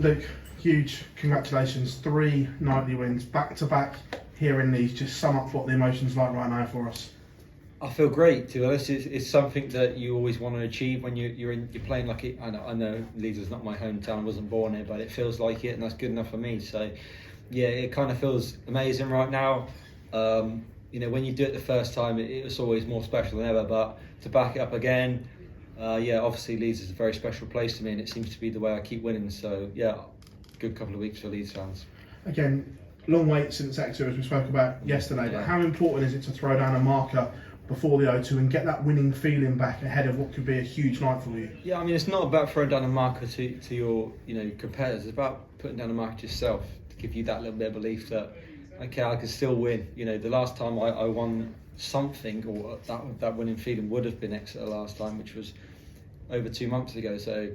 Luke, huge congratulations. 3 nightly wins, back to back here in Leeds. Just sum up what the emotions like right now for us. I feel great, to be honest. It's something that you always want to achieve when you're playing like it. I know Leeds is not my hometown, I wasn't born here, but it feels like it, and that's good enough for me. So, yeah, it kind of feels amazing right now. When you do it the first time, it's always more special than ever. But to back it up again, obviously Leeds is a very special place to me, and it seems to be the way I keep winning. So, yeah, good couple of weeks for Leeds fans. Again, long wait since Exeter, as we spoke about yesterday. But how important is it to throw down a marker before the O2 and get that winning feeling back ahead of what could be a huge night for you? Yeah, I mean, it's not about throwing down a marker to your competitors. It's about putting down a marker yourself to give you that little bit of belief that, okay, I can still win. The last time I won something, or that winning feeling would have been Exeter last time, which was over 2 months ago. So,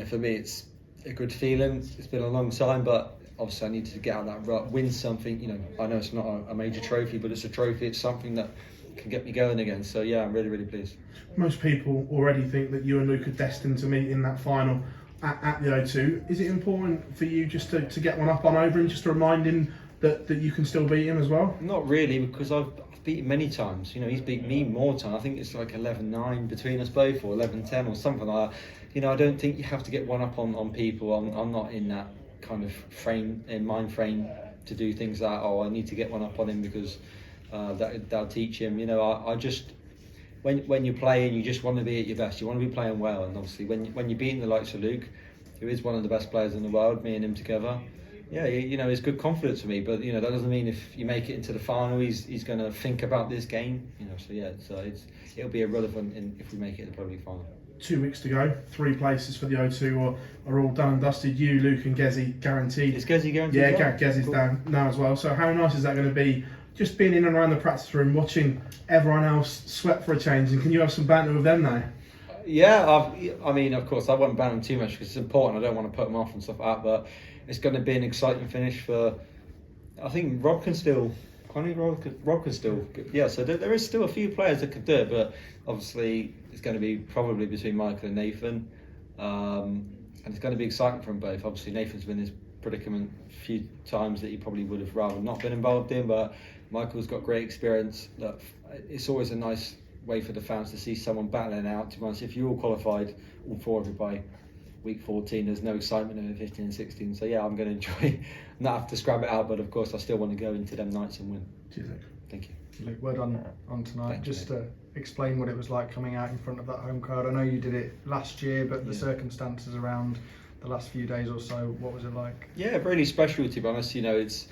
for me, it's a good feeling. It's been a long time, but obviously I need to get out of that rut, win something. I know it's not a major trophy, but it's a trophy. It's something that can get me going again. So yeah, I'm really, really pleased. Most people already think that you and Luke are destined to meet in that final at the O2. Is it important for you just to get one up on over and just to remind him that you can still beat him as well? Not really, because I've beaten him many times. He's beat me more times. I think it's like 11-9 between us both, or 11-10 or something like that. I don't think you have to get one up on people. I'm not in that kind of mind frame to do things that, I need to get one up on him because that'll teach him. I just, when you're playing, you just want to be at your best. You want to be playing well, and obviously when you're beating the likes of Luke, who is one of the best players in the world, me and him together, it's good confidence for me. But that doesn't mean if you make it into the final, he's going to think about this game. It'll be irrelevant if we make it in the Premier League final. 2 weeks to go, 3 places for the O2 are all done and dusted. You, Luke and Gezi guaranteed. Is Gezi guaranteed? Yeah, Gezi's down now as well. So how nice is that going to be, just being in and around the practice room, watching everyone else sweat for a change, and can you have some banter with them now? Yeah, I mean, of course, I won't ban them too much because it's important. I don't want to put them off and stuff like that, but it's going to be an exciting finish for, I think Rob can still, yeah, so there is still a few players that could do it, but obviously it's going to be probably between Michael and Nathan, and it's going to be exciting for them both. Obviously Nathan's been in this predicament a few times that he probably would have rather not been involved in, but Michael's got great experience. That it's always a nice way for the fans to see someone battling out. To be honest, if you're all qualified, all 4 of you by week 14, there's no excitement in 15 and 16. So yeah, I'm going to enjoy not have to scrap it out, but of course I still want to go into them nights and win. Cheers, Luke. Thank you. Luke, well done on tonight. Thank just you, to explain what it was like coming out in front of that home crowd. I know you did it last year, but the circumstances around the last few days or so, what was it like? Yeah, really special, to be honest. It's,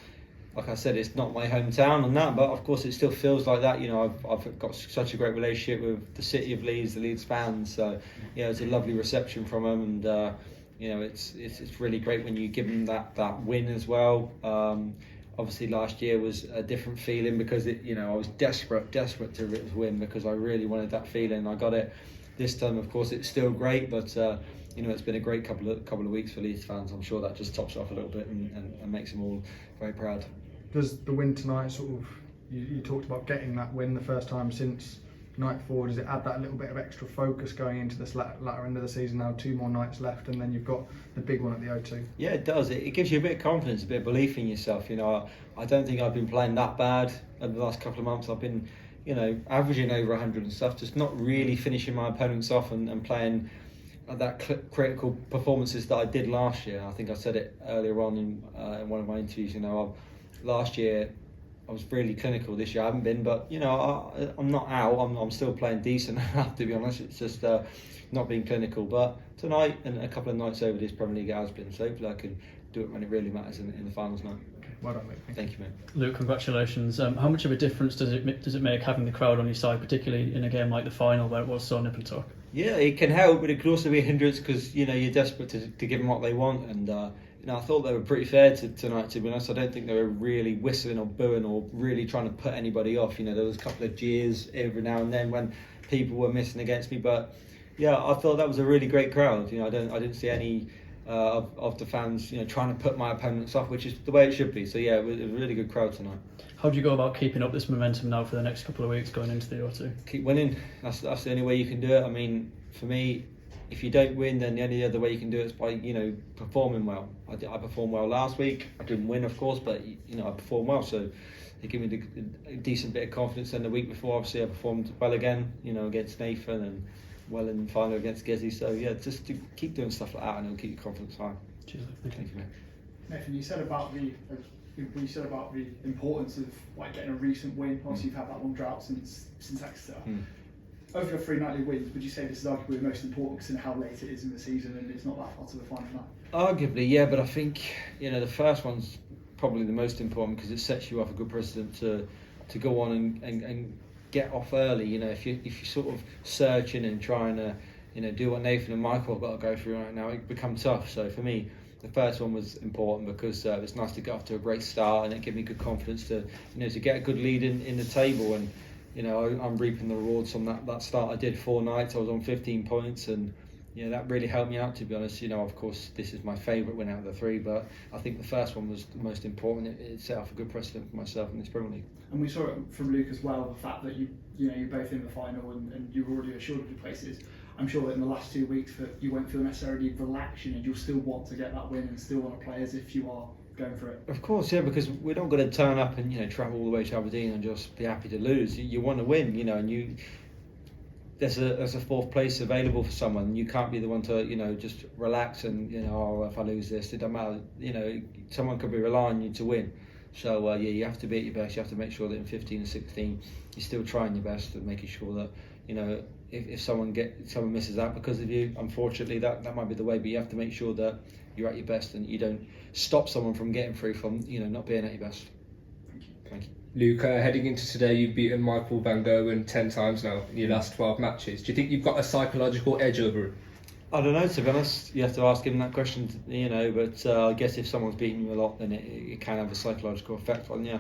like I said, it's not my hometown and that, but of course it still feels like that. I've got such a great relationship with the city of Leeds, the Leeds fans. So it's a lovely reception from them, and it's really great when you give them that win as well. Obviously last year was a different feeling because I was desperate to win because I really wanted that feeling. I got it. This time, of course, it's still great, but it's been a great couple of weeks for Leeds fans. I'm sure that just tops it off a little bit and makes them all very proud. Does the win tonight sort of, you talked about getting that win the first time since night 4, does it add that little bit of extra focus going into this latter end of the season now? 2 more nights left, and then you've got the big one at the O2. Yeah, it does. It gives you a bit of confidence, a bit of belief in yourself. I don't think I've been playing that bad over the last couple of months. I've been, averaging over 100 and stuff, just not really finishing my opponents off and playing that critical performances that I did last year. I think I said it earlier on in one of my interviews. Last year I was really clinical. This year I haven't been, but I'm not out. I'm still playing decent enough, to be honest. It's just not being clinical. But tonight and a couple of nights over this Premier League has been, so hopefully I can do it when it really matters in the finals night. Well done, Luke. Thank you, mate. Luke, congratulations. How much of a difference does it make having the crowd on your side, particularly in a game like the final where it was so nip and tuck? Yeah, it can help, but it could also be a hindrance because you're desperate to give them what they want, and I thought they were pretty fair tonight, to be honest. I don't think they were really whistling or booing or really trying to put anybody off. There was a couple of jeers every now and then when people were missing against me, but yeah, I thought that was a really great crowd. I didn't see any of the fans trying to put my opponents off, which is the way it should be. So yeah, it was a really good crowd tonight. How do you go about keeping up this momentum now for the next couple of weeks going into the O2? Keep winning. That's the only way you can do it. I mean, for me, if you don't win, then the only other way you can do it is by, you know, performing well. I performed well last week. I didn't win, of course, but you know, I performed well, so it gave me a decent bit of confidence. Then the week before, obviously, I performed well again, you know, against Nathan, and well in the final against Gezi. So yeah, just to keep doing stuff like that, and it'll keep your confidence high. Cheers. Thank you, mate. Nathan, you said about the importance of like getting a recent win. Obviously, you've had that long drought since Exeter. Over your 3 nightly wins, would you say this is arguably the most important considering how late it is in the season and it's not that far to the final now? Arguably, yeah, but I think, you know, the first one's probably the most important because it sets you off a good precedent to go on and get off early. You know, if you're sort of searching and trying to, you know, do what Nathan and Michael have got to go through right now, it becomes tough. So for me, the first one was important because it's nice to get off to a great start, and it gave me good confidence to, you know, to get a good lead in the table. And you know, I'm reaping the rewards from that start. I did 4 nights. I was on 15 points, and you know, that really helped me out, to be honest. You know, of course, this is my favourite win out of the 3, but I think the first one was the most important. It set off a good precedent for myself in this Premier League. And we saw it from Luke as well, the fact that you're both in the final and you're already assured of your places. I'm sure that in the last 2 weeks that you won't feel necessarily relaxing, and you'll still want to get that win and still want to play as if you are going for it. Of course, yeah, because we're not going to turn up and, you know, travel all the way to Aberdeen and just be happy to lose. You want to win, you know, and there's a 4th place available for someone. You can't be the one to, you know, just relax and, you know, oh, if I lose this, it doesn't matter. You know, someone could be relying on you to win. So yeah, you have to be at your best. You have to make sure that in 15 and 16 you're still trying your best and making sure that, you know, if someone misses out because of you, unfortunately that might be the way, but you have to make sure that you're at your best and you don't stop someone from getting through from, you know, not being at your best. Thank you. Luke, heading into today, you've beaten Michael van Gerwen 10 times now in your last 12 matches. Do you think you've got a psychological edge over him? I don't know, to be honest. You have to ask him that question, you know, but I guess if someone's beaten you a lot, then it can have a psychological effect on you.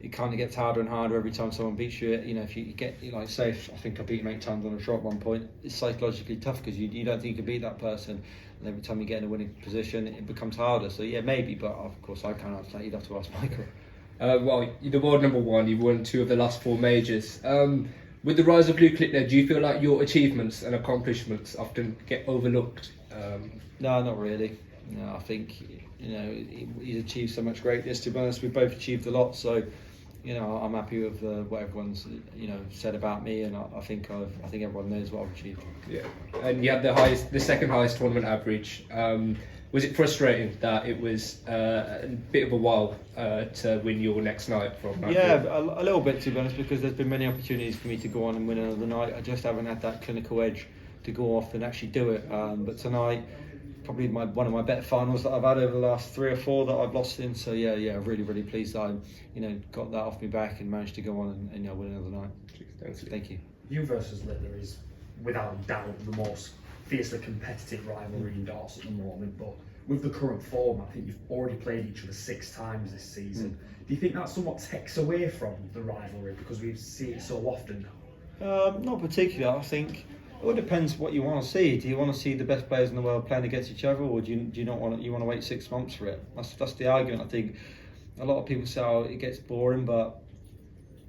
It kind of gets harder and harder every time someone beats you. You know, if you get, like, say, I think I beat him 8 times on a trot at one point, it's psychologically tough because you don't think you can beat that person. And every time you get in a winning position, it becomes harder. So yeah, maybe, but of course I can't answer that. You'd have to ask Michael. Well, you're the world #1. You've won 2 of the last 4 majors. With the rise of Luke Littler, do you feel like your achievements and accomplishments often get overlooked? No, not really. No, I think, you know, he's achieved so much greatness. To be honest, we've both achieved a lot. So, you know, I'm happy with what everyone's, you know, said about me, and I think everyone knows what I've achieved. Yeah, and you had the second highest tournament average. Was it frustrating that it was a bit of a while to win your next night from? Yeah, a little bit, to be honest, because there's been many opportunities for me to go on and win another night. I just haven't had that clinical edge to go off and actually do it. But tonight, probably one of my better finals that I've had over the last 3 or 4 that I've lost in. So yeah, really, really pleased that I, you know, got that off my back and managed to go on and you know, win another night. Thank you. You versus Littler is without a doubt the most fiercely competitive rivalry in Dorset at the moment, but with the current form, I think you've already played each other 6 times this season. Do you think that somewhat takes away from the rivalry because we see it so often now? Not particularly. I think it all depends what you want to see. Do you want to see the best players in the world playing against each other, or do you not want to? You want to wait 6 months for it? That's the argument. I think a lot of people say, oh, it gets boring, but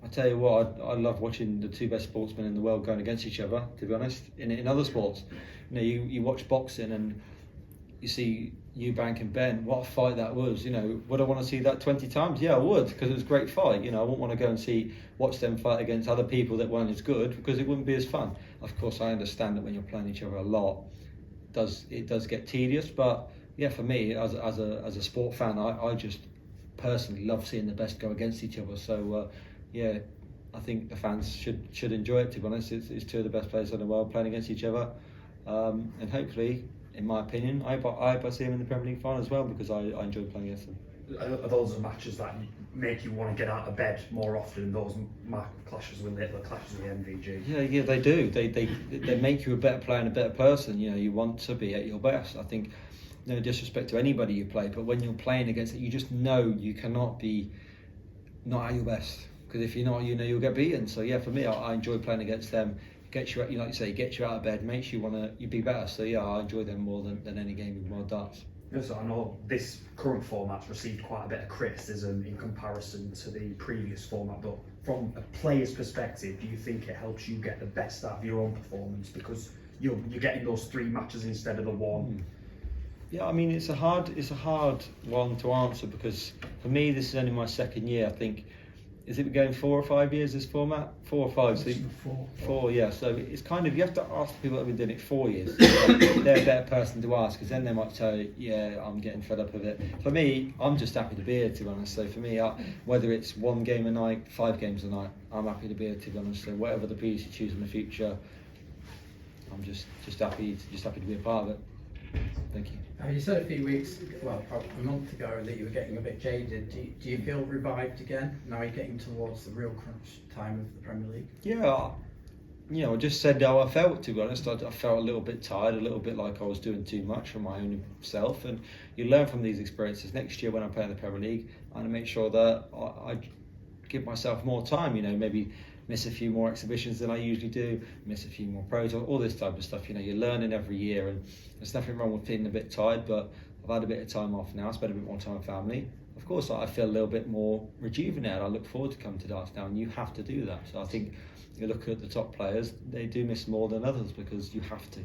I tell you what, I love watching the 2 best sportsmen in the world going against each other. To be honest, in other sports, you know, you watch boxing and you see Eubank and Ben. What a fight that was! You know, would I want to see that 20 times? Yeah, I would, because it was a great fight. You know, I wouldn't want to go and watch them fight against other people that weren't as good, because it wouldn't be as fun. Of course, I understand that when you're playing each other a lot, it does get tedious. But yeah, for me, as a sport fan, I just personally love seeing the best go against each other. So yeah, I think the fans should enjoy it. To be honest, it's 2 of the best players in the world playing against each other, and hopefully, in my opinion, I see them in the Premier League final as well, because I enjoy playing against them. Are those the matches that make you want to get out of bed more often? Those clashes with Littler, clashes with MVG? Yeah, they do. They make you a better player and a better person. You know, you want to be at your best. I think, no disrespect to anybody you play, but when you're playing against it, you just know you cannot be not at your best, because if you're not, you know you'll get beaten. So yeah, for me, I enjoy playing against them. Gets you, like you say, gets you out of bed, makes you want to be better. So yeah, I enjoy them more than any game of world darts. Yes, I know this current format's received quite a bit of criticism in comparison to the previous format, but from a player's perspective, do you think it helps you get the best out of your own performance? Because you're getting those 3 matches instead of the one? Yeah, I mean it's a hard one to answer, because for me this is only my second year. I think, is it going 4 or 5 years this format? 4 or 5? So four, yeah. So it's kind of, you have to ask people that have been doing it 4 years. They're a better person to ask, because then they might tell you, yeah, I'm getting fed up with it. For me, I'm just happy to be here, to be honest. So for me, whether it's 1 game a night, 5 games a night, I'm happy to be here, to be honest. So whatever the PDC choose in the future, I'm just happy to be a part of it. Thank you. You said a few weeks, well, probably a month ago, that you were getting a bit jaded. Do you feel revived again? Now you're getting towards the real crunch time of the Premier League? Yeah, you know, I just said how I felt, to be honest. I felt a little bit tired, a little bit like I was doing too much for my own self. And you learn from these experiences. Next year when I play in the Premier League, I'm going to make sure that I give myself more time, you know, maybe miss a few more exhibitions than I usually do, miss a few more pros, all this type of stuff. You know, you're learning every year, and there's nothing wrong with feeling a bit tired, but I've had a bit of time off now, spent a bit more time with family. Of course, I feel a little bit more rejuvenated. I look forward to coming to darts now, and you have to do that. So I think you look at the top players, they do miss more than others because you have to.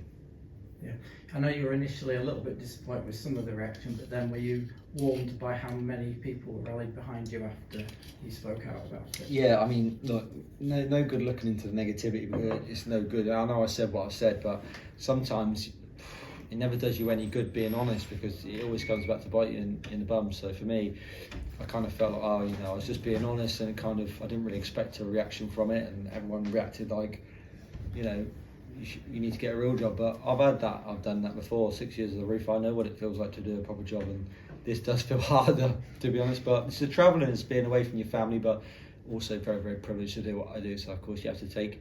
Yeah, I know you were initially a little bit disappointed with some of the reaction, but then were you warmed by how many people rallied behind you after you spoke out about it? Yeah, I mean, look, no good looking into the negativity, because it's no good. I know I said what I said, but sometimes it never does you any good being honest, because it always comes back to bite you in the bum. So for me, I kind of felt like, oh, you know, I was just being honest, and kind of, I didn't really expect a reaction from it, and everyone reacted like, you know, you need to get a real job. But I've done that before. 6 years of the roof, I know what it feels like to do a proper job, and this does feel harder, to be honest. But it's the travelling, it's being away from your family, but also very, very privileged to do what I do. So of course you have to take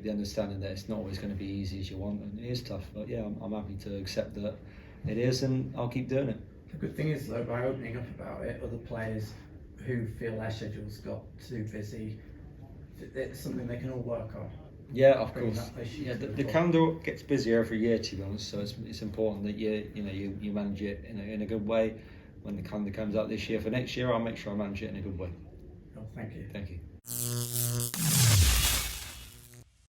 the understanding that it's not always going to be easy as you want, and it is tough. But yeah, I'm happy to accept that it is, and I'll keep doing it. The good thing is, though, by opening up about it, other players who feel their schedules got too busy, it's something they can all work on. Yeah, of Bring course. that issue Yeah, to the the calendar gets busier every year, to be honest. So it's important that you manage it in a good way. When the calendar comes out this year for next year, I'll make sure I manage it in a good way. Oh, thank you. Thank you.